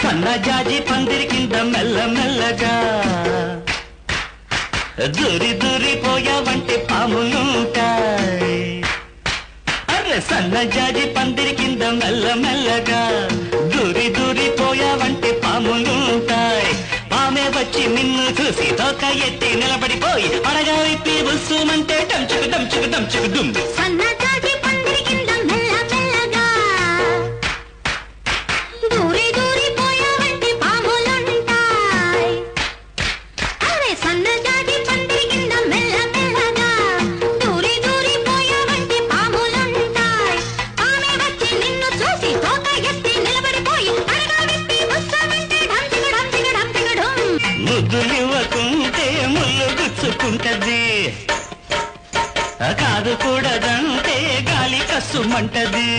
సన్నజాజి పందిరి కింద మెల్ల మెల్లగా దూరి దూరి పోయావంటే పాములుంటాయి. అరే సన్నజాజి పందిరి కింద మెల్ల మెల్లగా దూరి దూరి పోయావంటే పాములుంటాయి. పామే వచ్చి నిన్ను చూసి తోక ఎత్తి నిలబడిపోయి పడగా విప్పి బుస్సుమంటే డంచుకు డంచుకు డంచుకు దుమ్. సన్నజాజి పందిరి కింద మెల్ల మెల్లగా దూరి దూరి పోయావంటే పాములుంటాయి. అరే సన్నజాజి పందిరి కింద మెల్ల మెల్లగా దూరి దూరి పోయావంటే పాములుంటాయి. పామే వచ్చి నిన్ను చూసి తోక ఎత్తి నిలబడిపోయి పడగా విప్పి బుస్సుమంటే డంచుకు డంచుకు డంచుకు డుమ్. ముద్దులివ్వకుంటే ముళ్ళు గుచ్చుకుంటది, కాదు కూడదంటే గాలి కసుమంటది.